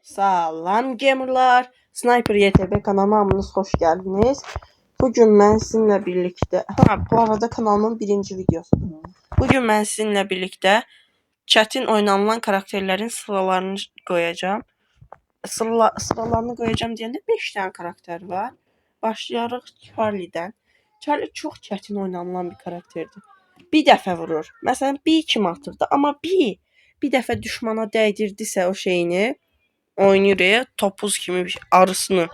Salam gamerlar. Sniper YTB kanalıma hamınız hoş geldiniz. Bugün ben sizinle birlikte, bu arada kanalımın birinci videosu. Bugün ben sizinle birlikte chat'in oynanılan karakterlerin sıralarını koyacağım. Sıralarını koyacağım deyəndə 5 tane karakter var. Başlayarıq Charlie'dən. Charlie çox çətin oynanılan bir karakterdir. Bir dəfə vurur. Məsələn, bir kimi atırdı, amma bir dəfə düşmana dəydirdisə o şeyini, oynayır topuz kimi bir şey, arısını.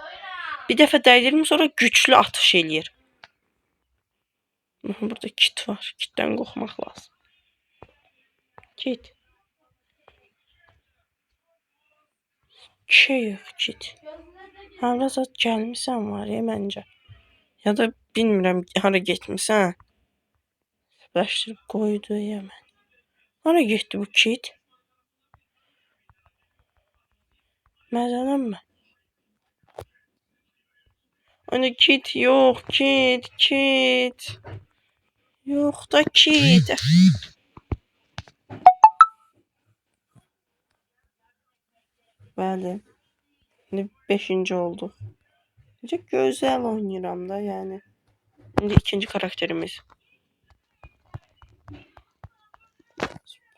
Bir dəfə dəydirir, sonra güclü atış eləyir. Burada kit var. Kitdən qorxmaq lazım. Kit. Şey yox, kit. Hara zat gəlmisən var ya məncə. Ya da bilmirəm hara getmisən. Səbəşdirib qoydu ya mən. Hara getdi bu kit? Məzələnmə. Hani kit yok, kit. Yok da kit. Bəli. Şimdi 5. oldu. Necə gözəl oynayıram da yani. Şimdi ikinci karakterimiz.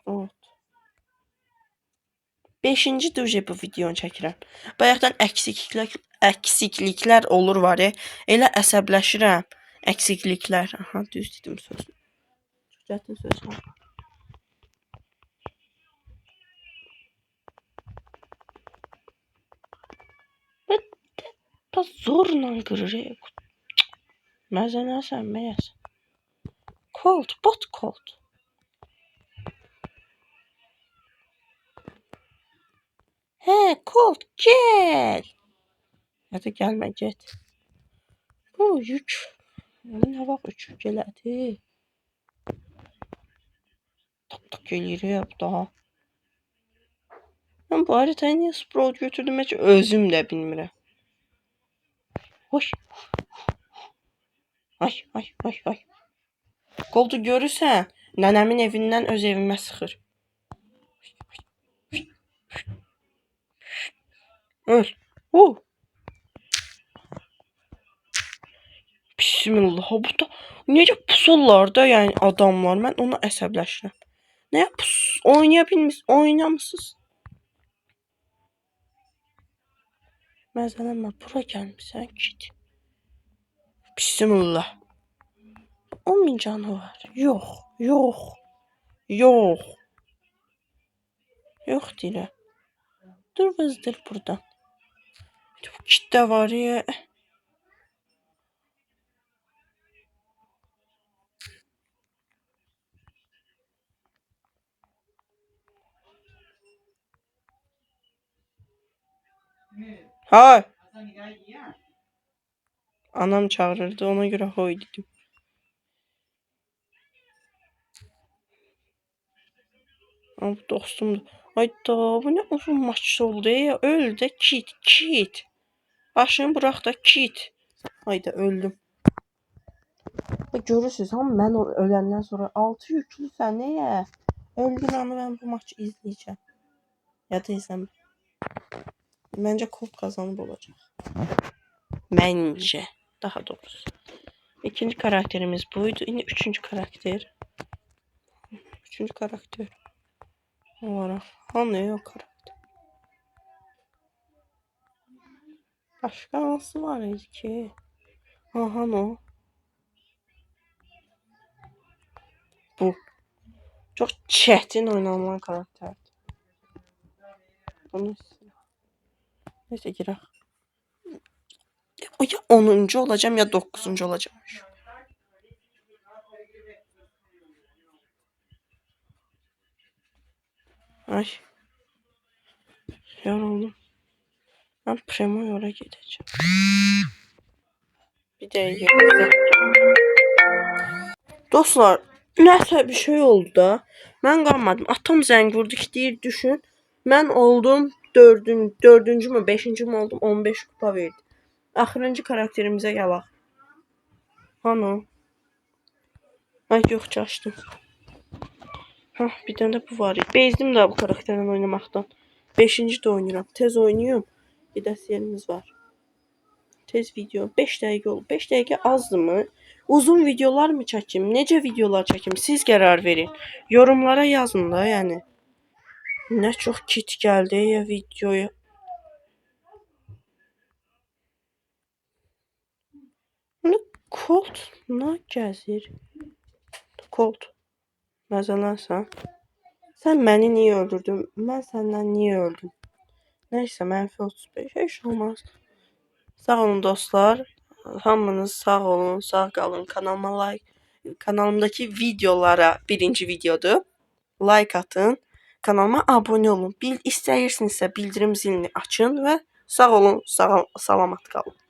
Evet. 5. dövcə bu videonu çəkirəm. Bayaqdan əksikliklər olur var ya. Elə əsəbləşirəm. Əksikliklər. Aha, düz dedim sözü. Çətin söz. Da zorla qırır. Məzənəsən məyəs. Colt, bot Colt. He, Colt gel. Ya da gelme get. Bu yük. Ne bak uçup gələdi. Tak geliyor daha. Ben bu haritayı niye Sprout götürdüm hiç özüm de bilmirəm. Hoş. Ay. Colt'u görürsən, nənəmin evindən öz evimə sıxır. Öl. Bismillah. Bu da necə pusurlar da yəni adamlar. Mən ona əsəbləşirəm. Nə oynamısınız? Məzələnmə, bura gəlmisən kit. Bismillah. 10.000 canı var. Yox deyirəm. Dur vızdır buradan. Bu kit də var ya. Hay. Anam çağırırdı, ona göre hoy dedim. Ama dostum, hayda bu ne uzun maç oldu ya. Öl de kit. Başını bırak da kit. Hayda öldüm. Görürsünüz ama ben ölenden sonra 6 yüklüsən neye? Öldün ama ben bu maçı izleyeceğim. Ya da izlemem. Bence Colt kazanıp olacak. Bence. Daha doğrusu. İkinci karakterimiz buydu. Yine üçüncü karakter. Olarak. Hani yok karakter. Başka nasıl var ki? Aha no. Bu. Çok çetin oynanılan karakterdi. Bunu neyse girək. Ya 10. olacağım ya 9. olacağım. Ay. Yoruldum. Ben Premo'ya gideceğim. Bir de yerimize. Dostlar, nəsə bir şey oldu da. Mən qalmadım. Atam zəng vurdu ki, deyir düşün. Mən oldum 4-cü mü, 5-ci mi oldum? 15 kupa verdi. Axırıncı karakterimizə gələk. Hano. Ay yox, çaşdım. Bir tane de bu var. Bezdim də bu karakterlə oynamaqdan. 5-ci də oynayıram. Tez oynayım. Gedəsi yerimiz var. Tez video. 5 dəqiqə oldu. 5 dəqiqə azdırmı? Uzun videolar mı çəkim? Necə videolar çəkim? Siz qərar verin. Yorumlara yazın da, yəni. Nə çox kit gəldi ya videoya. Nə Colt nə gəzir? Colt. Məzələnsən. Sən məni niyə öldürdün? Mən səndən niyə öldüm? Nəysə, -35 heç olmaz. Sağ olun dostlar. Hamınız sağ olun, sağ qalın. Kanalımdakı videolara birinci videodur. Like atın. Kanalıma abunə olun. İstəyirsinizsə bildirim zilini açın və sağ olun, salamat qalın.